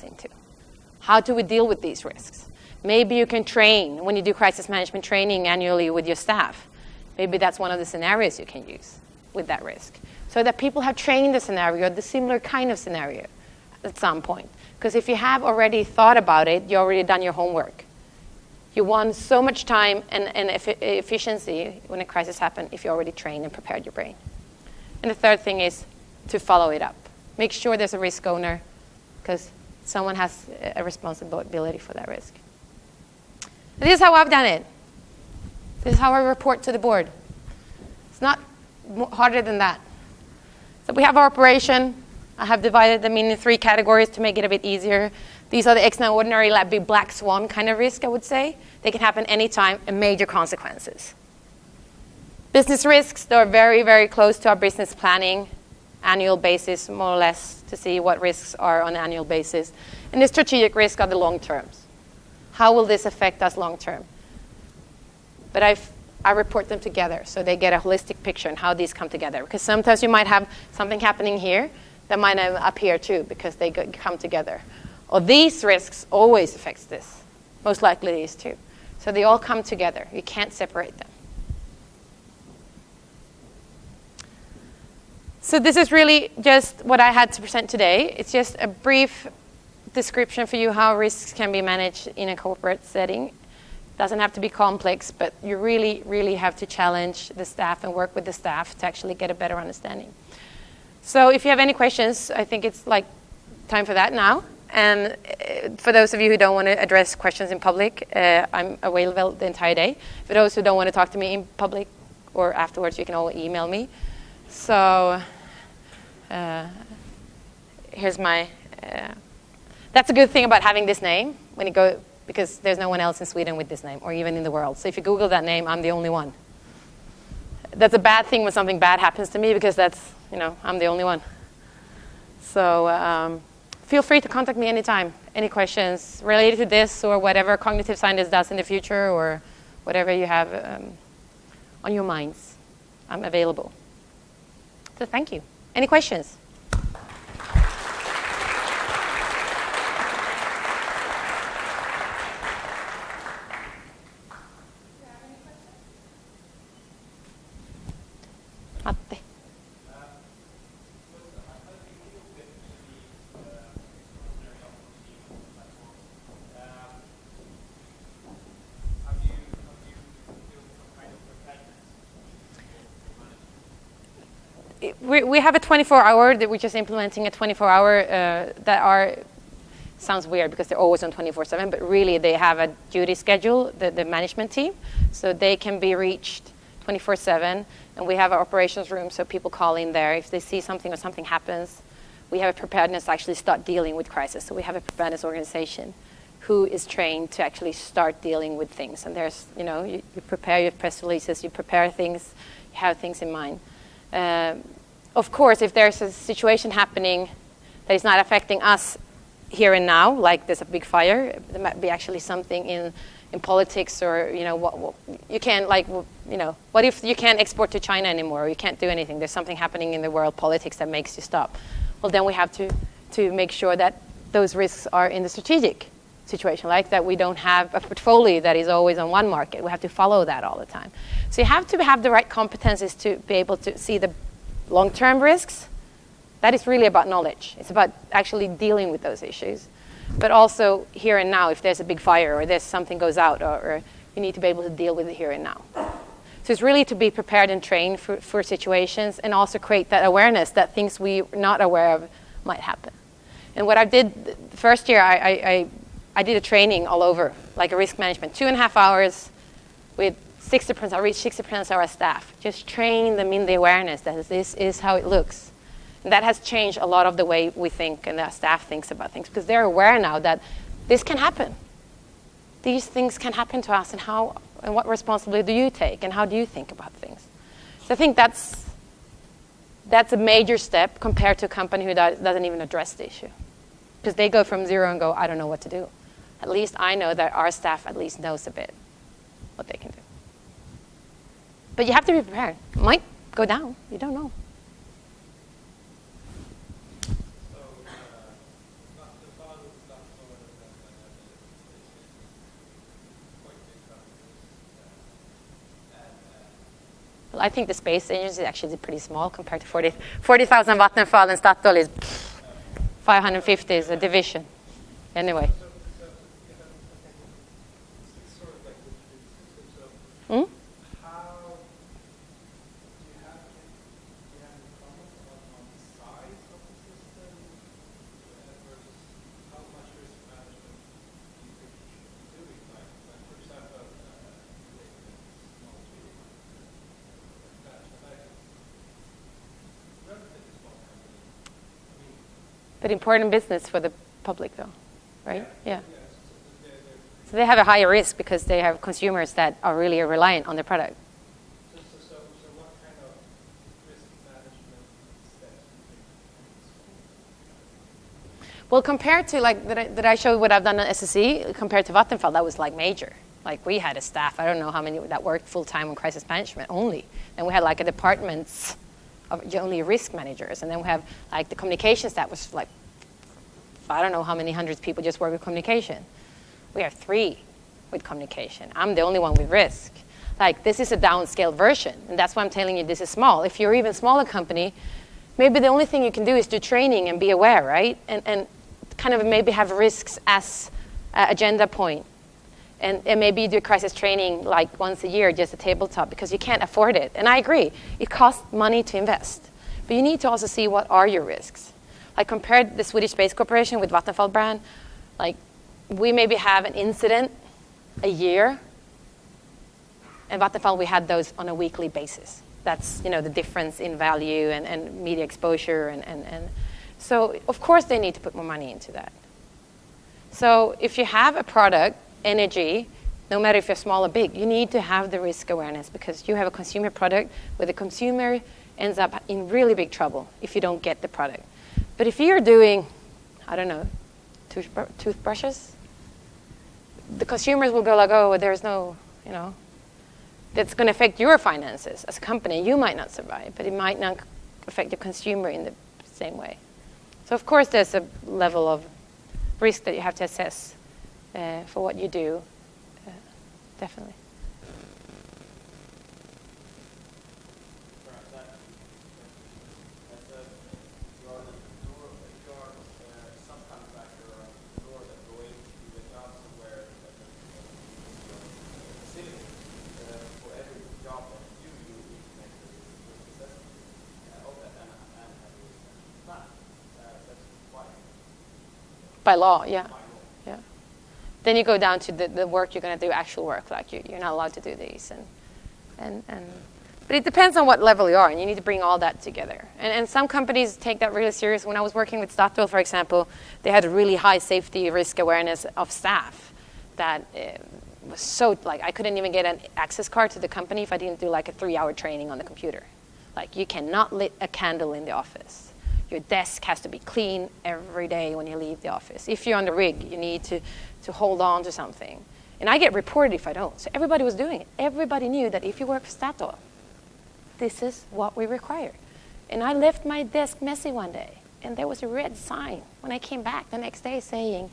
runs into. How do we deal with these risks? Maybe you can train when you do crisis management training annually with your staff. Maybe that's one of the scenarios you can use with that risk, so that people have trained the scenario, the similar kind of scenario at some point. Because if you have already thought about it, you already done your homework. You won so much time and efficiency when a crisis happens if you already trained and prepared your brain. And the third thing is to follow it up. Make sure there's a risk owner, because someone has a responsibility for that risk. And this is how I've done it. This is how I report to the board. It's not harder than that. So we have our operation. I have divided them into 3 categories to make it a bit easier. These are the extraordinary, like big black swan kind of risk, I would say. They can happen anytime and major consequences. Business risks, they're very, very close to our business planning, annual basis, more or less, to see what risks are on an annual basis. And the strategic risk are the long terms. How will this affect us long term? But I report them together so they get a holistic picture on how these come together. Because sometimes you might have something happening here that might have up here too, because they come together. Or these risks always affects this. Most likely these two. So they all come together. You can't separate them. So this is really just what I had to present today. It's just a brief description for you how risks can be managed in a corporate setting. Doesn't have to be complex, but you really, really have to challenge the staff and work with the staff to actually get a better understanding. So if you have any questions, I think it's like time for that now. And for those of you who don't want to address questions in public, I'm available the entire day. For those who don't want to talk to me in public or afterwards, you can all email me. So here's my, that's a good thing about having this name when you go, because there's no one else in Sweden with this name, or even in the world. So if you Google that name, I'm the only one. That's a bad thing when something bad happens to me, because that's, I'm the only one. So feel free to contact me anytime. Any questions related to this or whatever cognitive science does in the future, or whatever you have on your minds. I'm available. So thank you. Any questions? Matti. We have a 24-hour that we're just implementing a 24-hour sounds weird because they're always on 24/7, but really they have a duty schedule, the management team, so they can be reached 24/7, and we have our operations room, so people call in there if they see something or something happens. We have a preparedness to actually start dealing with crisis, so we have a preparedness organization who is trained to actually start dealing with things. And there's, you prepare your press releases, you prepare things, you have things in mind. Of course, if there's a situation happening that is not affecting us here and now, like there's a big fire, there might be actually something in politics, or what you can't, what if you can't export to China anymore, or you can't do anything, there's something happening in the world politics that makes you stop. Well, then we have to make sure that those risks are in the strategic situation, like that we don't have a portfolio that is always on one market. We have to follow that all the time. So you have to have the right competencies to be able to see the long-term risks. That is really about knowledge. It's about actually dealing with those issues. But also here and now, if there's a big fire or there's something goes out, or you need to be able to deal with it here and now. So it's really to be prepared and trained for situations, and also create that awareness that things we're not aware of might happen. And what I did the first year, I did a training all over, like a risk management, 2.5 hours with 60%, I reached 60% of our staff, just training them in the awareness that this is how it looks. And that has changed a lot of the way we think and our staff thinks about things, because they're aware now that this can happen. These things can happen to us, and what responsibility do you take, and how do you think about things? So I think that's a major step compared to a company who doesn't even address the issue. Because they go from zero and go, I don't know what to do. At least I know that our staff at least knows a bit what they can do. But you have to be prepared. It might go down. You don't know. So, the thought of stuff I think the space agency is actually pretty small compared to 40,000 Vattenfall, and Statoil is 550 is a division. Anyway. Hmm? But important business for the public, though, right? Yeah. So they have a higher risk because they have consumers that are really reliant on the product. So what kind of risk management steps do you take? Well, compared to like that I showed what I've done at SSE, compared to Vattenfall, that was like major. Like we had a staff, I don't know how many that worked full time on crisis management only, and we had like a departments of only risk managers, and then we have like the communications that was like, I don't know how many hundreds of people just work with communication. We have 3 with communication. I'm the only one with risk. Like this is a downscaled version, and that's why I'm telling you this is small. If you're even smaller company, maybe the only thing you can do is do training and be aware, right? And kind of maybe have risks as an agenda point. And maybe you do crisis training like once a year, just a tabletop, because you can't afford it. And I agree, it costs money to invest. But you need to also see what are your risks. Like compared the Swedish Space Corporation with Vattenfall brand, like we maybe have an incident a year. And Vattenfall, we had those on a weekly basis. That's, the difference in value and media exposure. And so, of course, they need to put more money into that. So if you have a product, energy, no matter if you're small or big, you need to have the risk awareness because you have a consumer product where the consumer ends up in really big trouble if you don't get the product. But if you're doing, I don't know, toothbrushes, the consumers will go like, oh, there's no, that's going to affect your finances as a company. You might not survive, but it might not affect the consumer in the same way. So of course there's a level of risk that you have to assess for what you do, definitely. By law, yeah. Yeah. Then you go down to the work you're going to do, actual work. Like you're not allowed to do these, but it depends on what level you are, and you need to bring all that together. And some companies take that really serious. When I was working with Statoil, for example, they had a really high safety risk awareness of staff that was so like I couldn't even get an access card to the company if I didn't do like a 3-hour training on the computer. Like you cannot lit a candle in the office. Your desk has to be clean every day when you leave the office. If you're on the rig, you need to hold on to something. And I get reported if I don't. So everybody was doing it. Everybody knew that if you work for Statoil, this is what we require. And I left my desk messy one day, and there was a red sign when I came back the next day saying,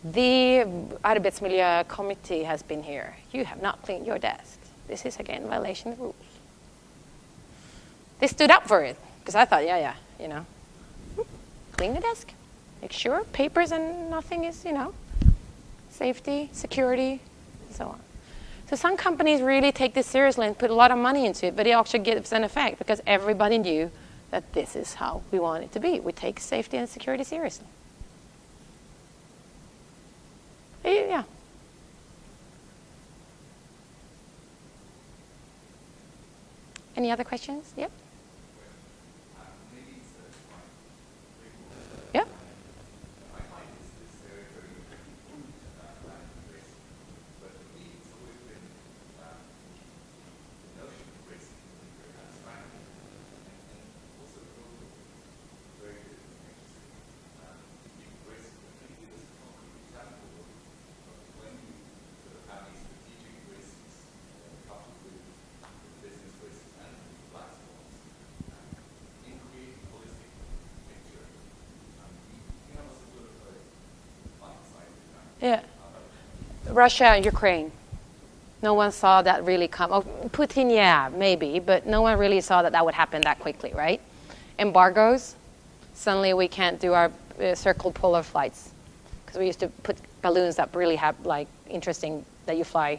the Arbetsmiljö Committee has been here. You have not cleaned your desk. This is again violation of the rules. They stood up for it, because I thought, clean the desk. Make sure papers and nothing is, safety, security, and so on. So some companies really take this seriously and put a lot of money into it, but it actually gives an effect because everybody knew that this is how we want it to be. We take safety and security seriously. Yeah. Any other questions? Yep. Yeah. Yeah. Russia and Ukraine. No one saw that really come. Oh, Putin, yeah, maybe, but no one really saw that would happen that quickly, right? Embargoes, suddenly we can't do our circle polar flights because we used to put balloons that really have like interesting that you fly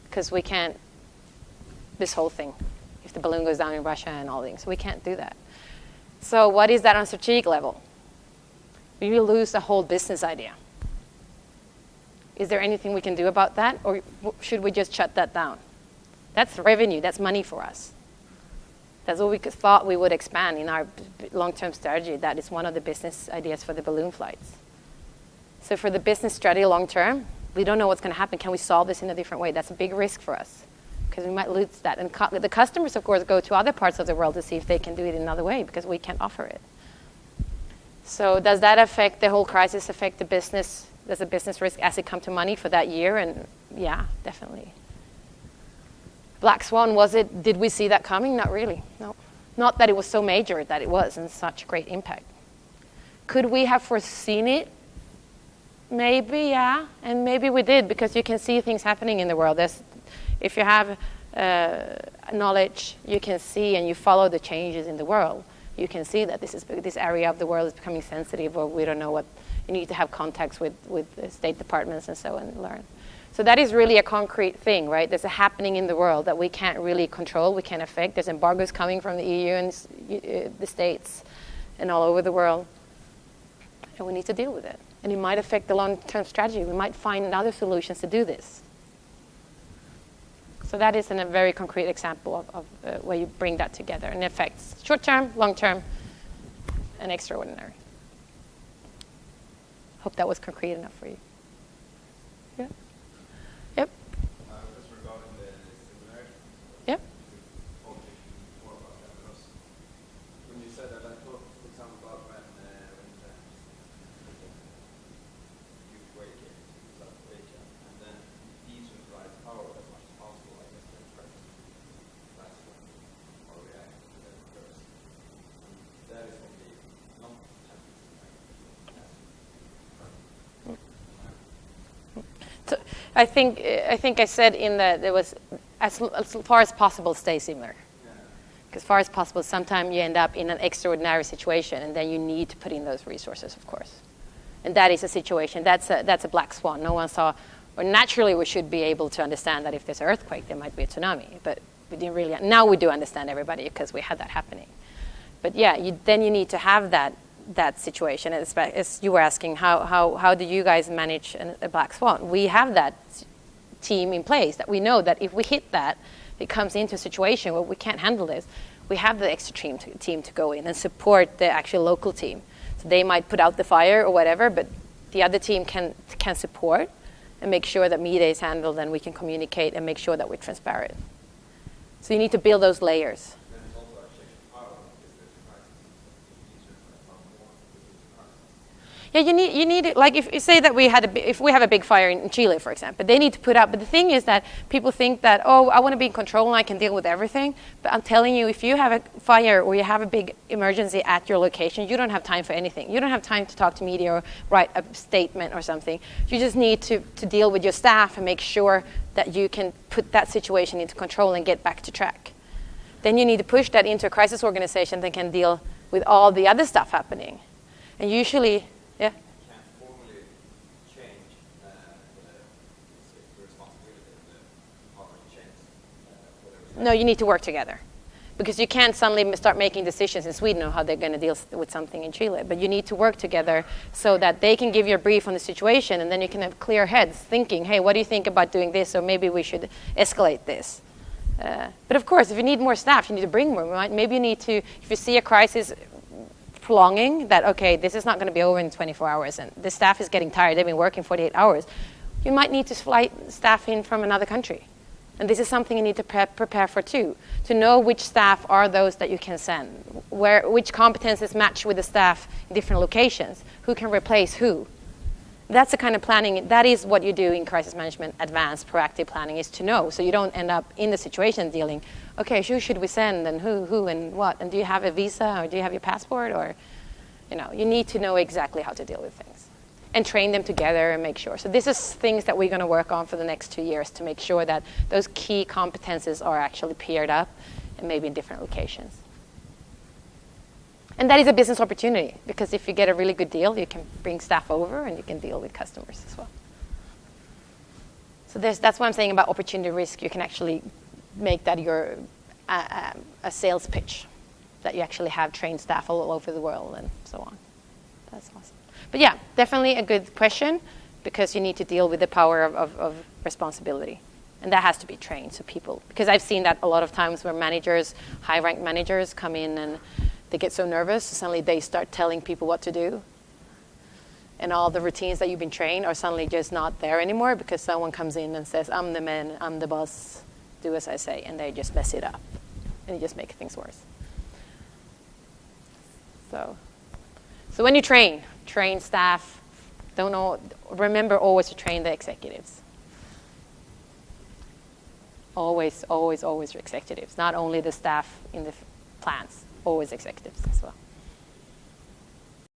because we can't, this whole thing, if the balloon goes down in Russia and all things, we can't do that. So what is that on a strategic level? We will lose the whole business idea. Is there anything we can do about that, or should we just shut that down? That's revenue, that's money for us. That's what we thought we would expand in our long-term strategy. That is one of the business ideas for the balloon flights. So for the business strategy long-term, we don't know what's going to happen. Can we solve this in a different way? That's a big risk for us because we might lose that. And the customers, of course, go to other parts of the world to see if they can do it in another way because we can't offer it. So does that affect the whole crisis, affect the business? Does the business risk as it come to money for that year? And yeah, definitely. Black Swan, did we see that coming? Not really, no. Not that it was so major that it was and such great impact. Could we have foreseen it? Maybe, yeah, and maybe we did because you can see things happening in the world. If you have knowledge, you can see and you follow the changes in the world. You can see that this area of the world is becoming sensitive, or we don't know what. You need to have contacts with the state departments and so on and learn. So that is really a concrete thing, right? There's a happening in the world that we can't really control, we can't affect. There's embargoes coming from the EU and the States and all over the world. And we need to deal with it. And it might affect the long-term strategy. We might find other solutions to do this. So that is a very concrete example of where you bring that together and affects short-term, long-term, and extraordinary. Hope that was concrete enough for you. Yeah. Yep. Just regarding the similarity. Yep. More about that because when you said that, I thought, for example, about when you wake up, and then decentralize power as much as possible. I guess that's when our reaction to that occurs. And that is only not So I think I said in that there was as far as possible stay similar. Because far as possible, sometimes you end up in an extraordinary situation, and then you need to put in those resources, of course. And that is a situation. That's a black swan. No one saw, or naturally we should be able to understand that if there's an earthquake, there might be a tsunami. But we didn't really. Now we do understand everybody because we had that happening. But yeah, then you need to have that situation. As you were asking, how do you guys manage a black swan? We have that team in place that we know that if we hit that, it comes into a situation where we can't handle this. We have the extra team to go in and support the actual local team. So they might put out the fire or whatever, but the other team can support and make sure that media is handled and we can communicate and make sure that we're transparent. So you need to build those layers. Yeah, you need it. Like if you say that if we have a big fire in Chile, for example, they need to put out. But the thing is that people think that, oh, I want to be in control and I can deal with everything. But I'm telling you, if you have a fire or you have a big emergency at your location, you don't have time for anything. You don't have time to talk to media or write a statement or something. You just need to deal with your staff and make sure that you can put that situation into control and get back to track. Then you need to push that into a crisis organization that can deal with all the other stuff happening. And usually, yeah. You can't formally change the responsibility of the department to change whatever. No, you need to work together. Because you can't suddenly start making decisions in Sweden on how they're going to deal with something in Chile. But you need to work together so that they can give you a brief on the situation, and then you can have clear heads thinking, hey, what do you think about doing this? Or maybe we should escalate this. But of course, if you need more staff, you need to bring more. Right? Maybe you need to, if you see a crisis prolonging, that, okay, this is not going to be over in 24 hours, and the staff is getting tired, they've been working 48 hours, you might need to fly staff in from another country. And this is something you need to prepare for too, to know which staff are those that you can send, which competences match with the staff in different locations, who can replace who. That's the kind of planning, that is what you do in crisis management, advanced proactive planning, is to know, so you don't end up in the situation dealing, okay, who should we send, and who and what, and do you have a visa, or do you have your passport, or, you need to know exactly how to deal with things. and train them together and make sure. So this is things that we're going to work on for the next 2 years to make sure that those key competences are actually paired up and maybe in different locations. And that is a business opportunity, because if you get a really good deal, you can bring staff over and you can deal with customers as well. So that's what I'm saying about opportunity risk. You can actually make that your a sales pitch, that you actually have trained staff all over the world and so on. That's awesome. But yeah, definitely a good question, because you need to deal with the power of responsibility. And that has to be trained. So people, because I've seen that a lot of times where managers, high-ranked managers come in and they get so nervous, suddenly they start telling people what to do. And all the routines that you've been trained are suddenly just not there anymore, because someone comes in and says, I'm the man, I'm the boss, do as I say, and they just mess it up. And you just make things worse. So when you train staff, remember always to train the executives. Always, always, always executives, not only the staff in the plants, always executives as well.